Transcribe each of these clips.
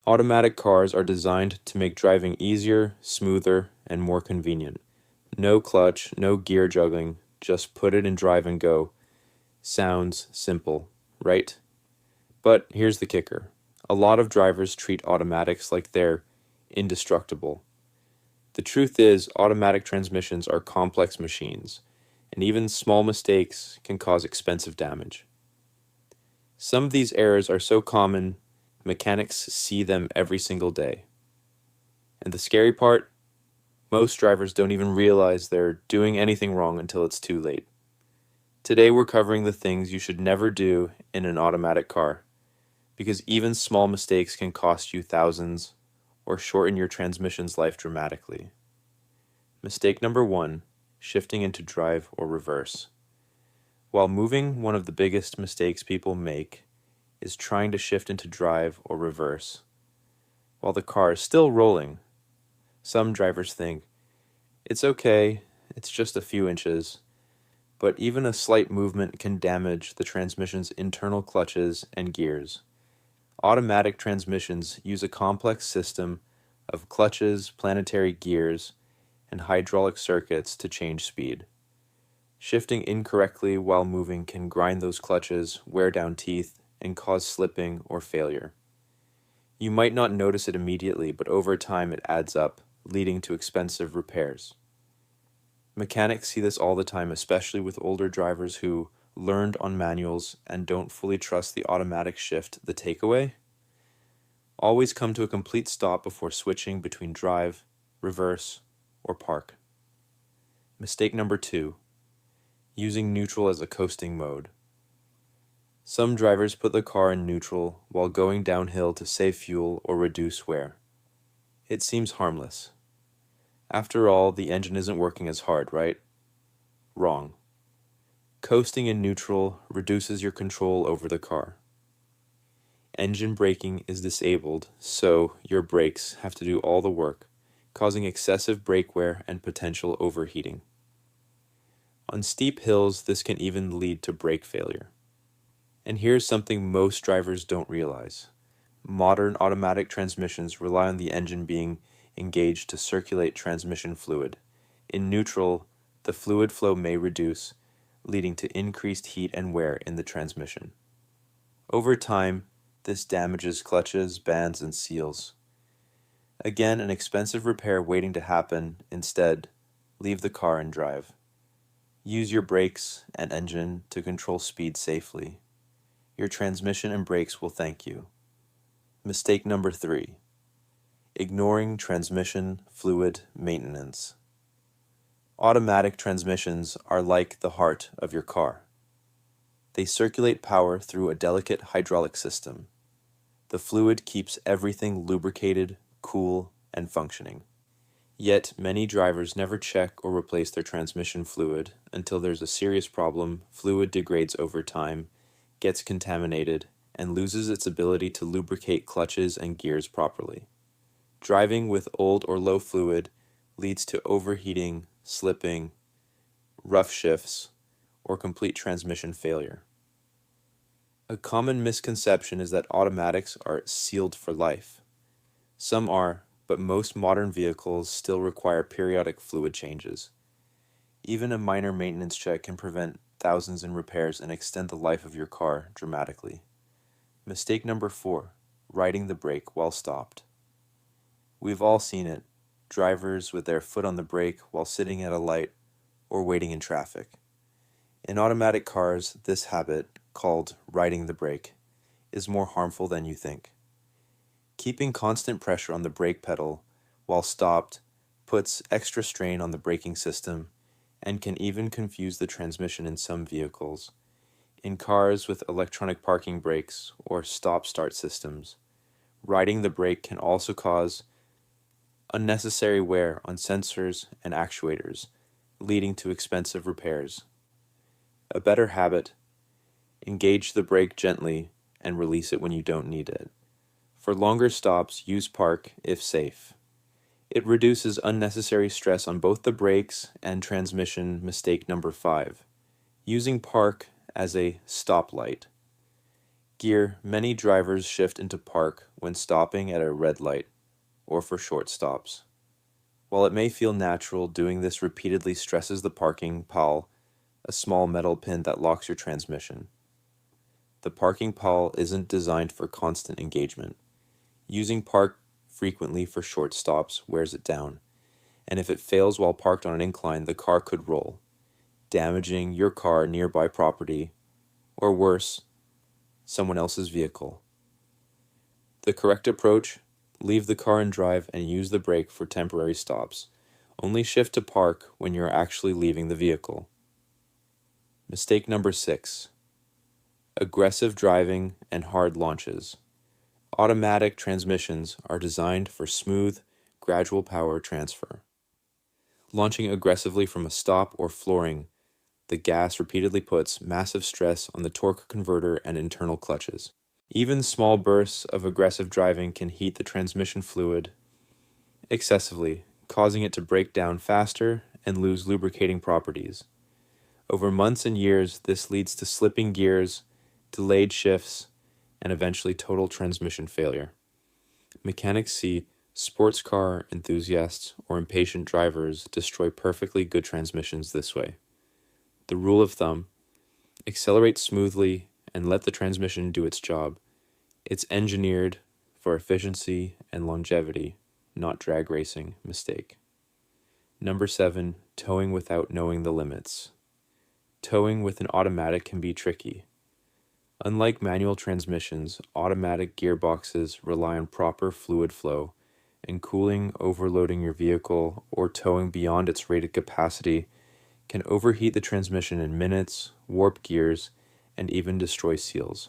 Automatic cars are designed to make driving easier, smoother, and more convenient. No clutch, no gear juggling, just put it in drive and go. Sounds simple, right? But here's the kicker. A lot of drivers treat automatics like they're indestructible. The truth is, automatic transmissions are complex machines, and even small mistakes can cause expensive damage. Some of these errors are so common, mechanics see them every single day. And the scary part? Most drivers don't even realize they're doing anything wrong until it's too late. Today we're covering the things you should never do in an automatic car, because even small mistakes can cost you thousands or shorten your transmission's life dramatically. Mistake number 1, shifting into drive or reverse. While moving, one of the biggest mistakes people make is trying to shift into drive or reverse. While the car is still rolling, some drivers think, it's okay, it's just a few inches, but even a slight movement can damage the transmission's internal clutches and gears. Automatic transmissions use a complex system of clutches, planetary gears, and hydraulic circuits to change speed. Shifting incorrectly while moving can grind those clutches, wear down teeth, and cause slipping or failure. You might not notice it immediately, but over time it adds up, leading to expensive repairs. Mechanics see this all the time, especially with older drivers who learned on manuals and don't fully trust the automatic shift, the takeaway. Always come to a complete stop before switching between drive, reverse, or park. Mistake number 2, using neutral as a coasting mode. Some drivers put the car in neutral while going downhill to save fuel or reduce wear. It seems harmless. After all, the engine isn't working as hard, right? Wrong. Coasting in neutral reduces your control over the car. Engine braking is disabled, so your brakes have to do all the work, causing excessive brake wear and potential overheating. On steep hills, this can even lead to brake failure. And here's something most drivers don't realize. Modern automatic transmissions rely on the engine being engaged to circulate transmission fluid. In neutral, the fluid flow may reduce, leading to increased heat and wear in the transmission. Over time, this damages clutches, bands, and seals. Again, an expensive repair waiting to happen. Instead, leave the car and drive. Use your brakes and engine to control speed safely. Your transmission and brakes will thank you. Mistake number 3, ignoring transmission fluid maintenance. Automatic transmissions are like the heart of your car. They circulate power through a delicate hydraulic system. The fluid keeps everything lubricated, cool, and functioning. Yet, many drivers never check or replace their transmission fluid until there's a serious problem. Fluid degrades over time, gets contaminated, and loses its ability to lubricate clutches and gears properly. Driving with old or low fluid leads to overheating, slipping, rough shifts, or complete transmission failure. A common misconception is that automatics are sealed for life. Some are, but most modern vehicles still require periodic fluid changes. Even a minor maintenance check can prevent thousands in repairs and extend the life of your car dramatically. Mistake number 4, riding the brake while stopped. We've all seen it, drivers with their foot on the brake while sitting at a light or waiting in traffic. In automatic cars, this habit, called riding the brake, is more harmful than you think. Keeping constant pressure on the brake pedal while stopped puts extra strain on the braking system and can even confuse the transmission in some vehicles. In cars with electronic parking brakes or stop-start systems, riding the brake can also cause unnecessary wear on sensors and actuators, leading to expensive repairs. A better habit: engage the brake gently and release it when you don't need it. For longer stops, use park if safe. It reduces unnecessary stress on both the brakes and transmission. Mistake number 5, using park as a stoplight. Gear: many drivers shift into park when stopping at a red light or for short stops. While it may feel natural, doing this repeatedly stresses the parking pawl, a small metal pin that locks your transmission. The parking pawl isn't designed for constant engagement. Using park frequently for short stops wears it down, and if it fails while parked on an incline, the car could roll, damaging your car, nearby property, or worse, someone else's vehicle. The correct approach: leave the car in drive and use the brake for temporary stops. Only shift to park when you're actually leaving the vehicle. Mistake number 6. Aggressive driving and hard launches. Automatic transmissions are designed for smooth, gradual power transfer. Launching aggressively from a stop or flooring, the gas repeatedly puts massive stress on the torque converter and internal clutches. Even small bursts of aggressive driving can heat the transmission fluid excessively, causing it to break down faster and lose lubricating properties. Over months and years, this leads to slipping gears, delayed shifts, and eventually total transmission failure. Mechanics see sports car enthusiasts or impatient drivers destroy perfectly good transmissions this way. The rule of thumb: accelerate smoothly and let the transmission do its job. It's engineered for efficiency and longevity, not drag racing. Mistake. Number 7, towing without knowing the limits. Towing with an automatic can be tricky. Unlike manual transmissions, automatic gearboxes rely on proper fluid flow, and cooling, overloading your vehicle, or towing beyond its rated capacity can overheat the transmission in minutes, warp gears, and even destroy seals.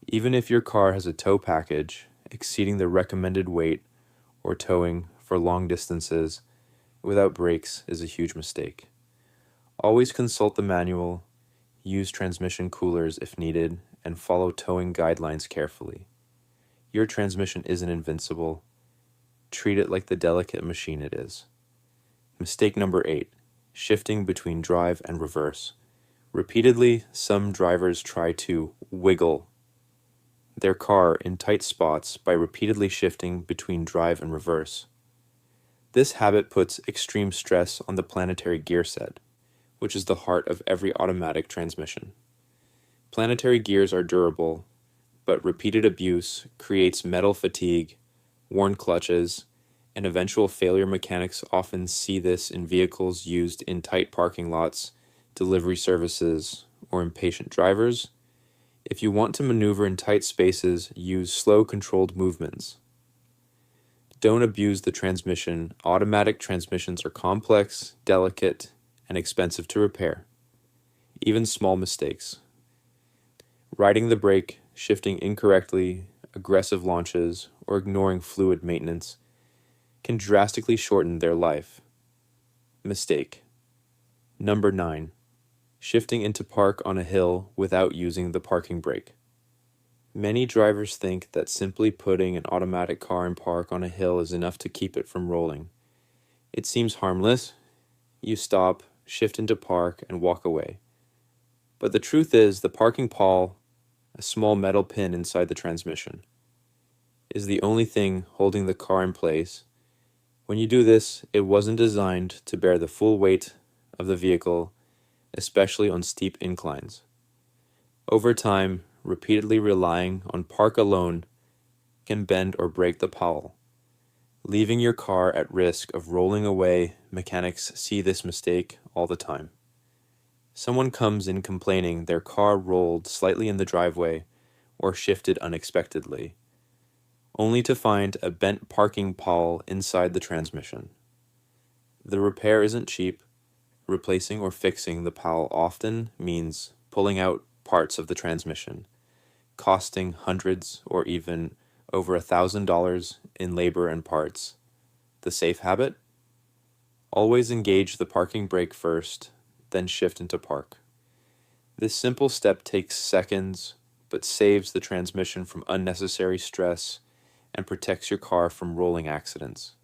Even if your car has a tow package, exceeding the recommended weight or towing for long distances without brakes is a huge mistake. Always consult the manual, use transmission coolers if needed, and follow towing guidelines carefully. Your transmission isn't invincible. Treat it like the delicate machine it is. Mistake number 8, shifting between drive and reverse. Repeatedly, some drivers try to wiggle their car in tight spots by repeatedly shifting between drive and reverse. This habit puts extreme stress on the planetary gear set, which is the heart of every automatic transmission. Planetary gears are durable, but repeated abuse creates metal fatigue, worn clutches, and eventual failure. Mechanics often see this in vehicles used in tight parking lots, delivery services, or impatient drivers. If you want to maneuver in tight spaces, use slow, controlled movements. Don't abuse the transmission. Automatic transmissions are complex, delicate, and expensive to repair. Even small mistakes, riding the brake, shifting incorrectly, aggressive launches, or ignoring fluid maintenance, can drastically shorten their life. Mistake. Number 9. Shifting into park on a hill without using the parking brake. Many drivers think that simply putting an automatic car in park on a hill is enough to keep it from rolling. It seems harmless. You stop, shift into park, and walk away. But the truth is, the parking pawl, a small metal pin inside the transmission, is the only thing holding the car in place. When you do this, it wasn't designed to bear the full weight of the vehicle, especially on steep inclines. Over time, repeatedly relying on park alone can bend or break the pawl, leaving your car at risk of rolling away. Mechanics see this mistake all the time. Someone comes in complaining their car rolled slightly in the driveway or shifted unexpectedly, only to find a bent parking pawl inside the transmission. The repair isn't cheap. Replacing or fixing the pawl often means pulling out parts of the transmission, costing hundreds or even over $1,000 in labor and parts. The safe habit? Always engage the parking brake first, then shift into park. This simple step takes seconds, but saves the transmission from unnecessary stress and protects your car from rolling accidents.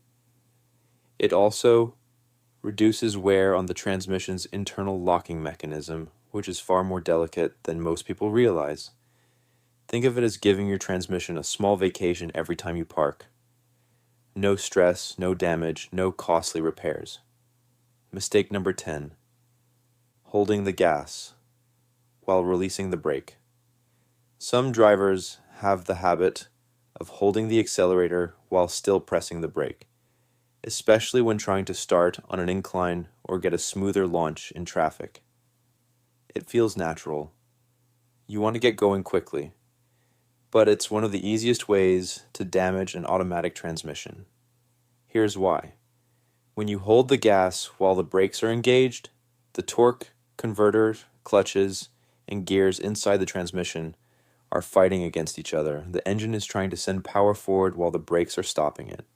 It also reduces wear on the transmission's internal locking mechanism, which is far more delicate than most people realize. Think of it as giving your transmission a small vacation every time you park. No stress, no damage, no costly repairs. Mistake number 10. Holding the gas while releasing the brake. Some drivers have the habit of holding the accelerator while still pressing the brake, especially when trying to start on an incline or get a smoother launch in traffic. It feels natural. You want to get going quickly, but it's one of the easiest ways to damage an automatic transmission. Here's why. When you hold the gas while the brakes are engaged, the torque, converters, clutches, and gears inside the transmission are fighting against each other. The engine is trying to send power forward while the brakes are stopping it.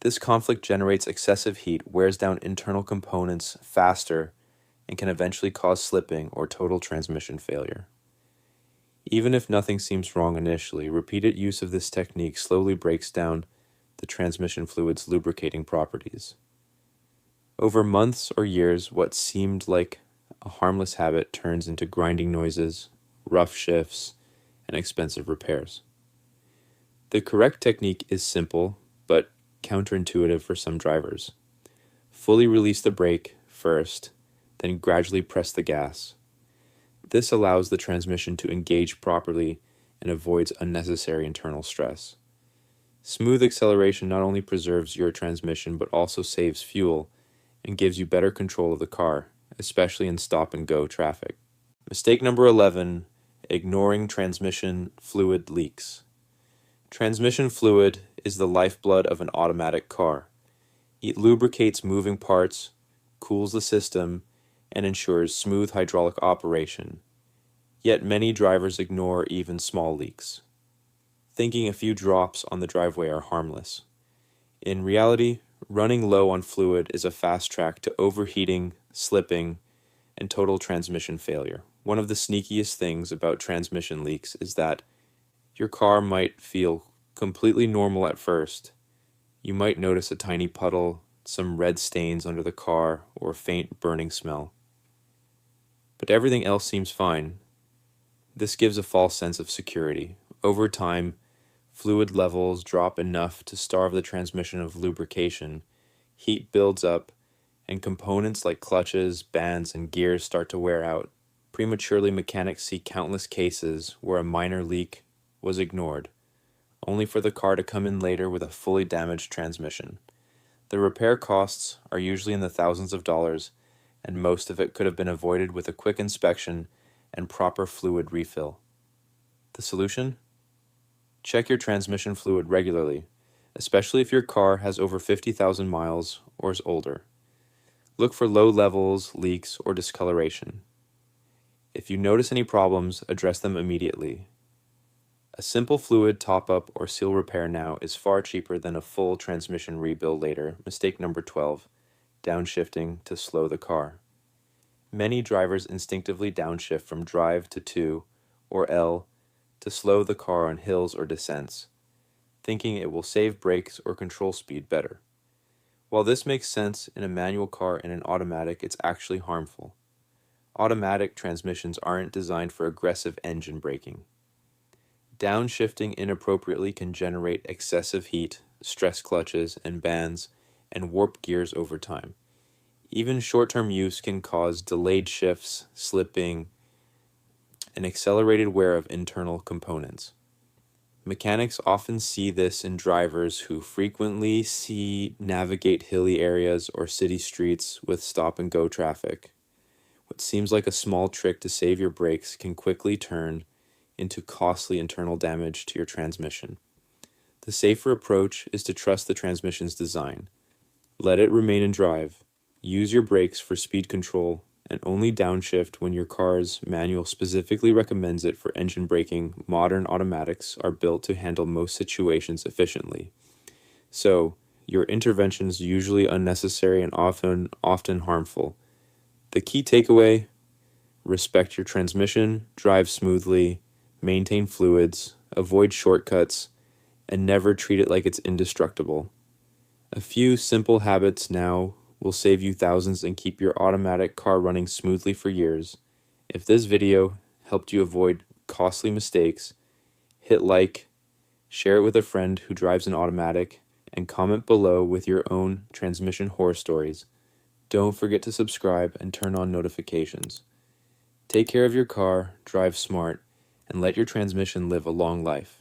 This conflict generates excessive heat, wears down internal components faster, and can eventually cause slipping or total transmission failure. Even if nothing seems wrong initially, repeated use of this technique slowly breaks down the transmission fluid's lubricating properties. Over months or years, what seemed like a harmless habit turns into grinding noises, rough shifts, and expensive repairs. The correct technique is simple, but counterintuitive for some drivers. Fully release the brake first, then gradually press the gas. This allows the transmission to engage properly and avoids unnecessary internal stress. Smooth acceleration not only preserves your transmission but also saves fuel and gives you better control of the car, especially in stop-and-go traffic. Mistake number 11, ignoring transmission fluid leaks. Transmission fluid is the lifeblood of an automatic car. It lubricates moving parts, cools the system, and ensures smooth hydraulic operation. Yet many drivers ignore even small leaks, thinking a few drops on the driveway are harmless. In reality, running low on fluid is a fast track to overheating, slipping, and total transmission failure. One of the sneakiest things about transmission leaks is that your car might feel completely normal at first. You might notice a tiny puddle, some red stains under the car, or a faint burning smell. But everything else seems fine. This gives a false sense of security. Over time, fluid levels drop enough to starve the transmission of lubrication, heat builds up, and components like clutches, bands, and gears start to wear out. Prematurely, mechanics see countless cases where a minor leak was ignored, only for the car to come in later with a fully damaged transmission. The repair costs are usually in the thousands of dollars, and most of it could have been avoided with a quick inspection and proper fluid refill. The solution? Check your transmission fluid regularly, especially if your car has over 50,000 miles or is older. Look for low levels, leaks, or discoloration. If you notice any problems, address them immediately. A simple fluid top-up or seal repair now is far cheaper than a full transmission rebuild later. Mistake number 12, downshifting to slow the car. Many drivers instinctively downshift from drive to 2 or L to slow the car on hills or descents, thinking it will save brakes or control speed better. While this makes sense in a manual car and an automatic, it's actually harmful. Automatic transmissions aren't designed for aggressive engine braking. Downshifting inappropriately can generate excessive heat, stress clutches and bands, and warp gears over time. Even short-term use can cause delayed shifts, slipping, and accelerated wear of internal components. Mechanics often see this in drivers who frequently navigate hilly areas or city streets with stop-and-go traffic. What seems like a small trick to save your brakes can quickly turn into costly internal damage to your transmission. The safer approach is to trust the transmission's design. Let it remain in drive. Use your brakes for speed control and only downshift when your car's manual specifically recommends it for engine braking. Modern automatics are built to handle most situations efficiently. So, your intervention is usually unnecessary and often harmful. The key takeaway: respect your transmission, drive smoothly, maintain fluids, avoid shortcuts, and never treat it like it's indestructible. A few simple habits now will save you thousands and keep your automatic car running smoothly for years. If this video helped you avoid costly mistakes, hit like, share it with a friend who drives an automatic, and comment below with your own transmission horror stories. Don't forget to subscribe and turn on notifications. Take care of your car, drive smart, and let your transmission live a long life.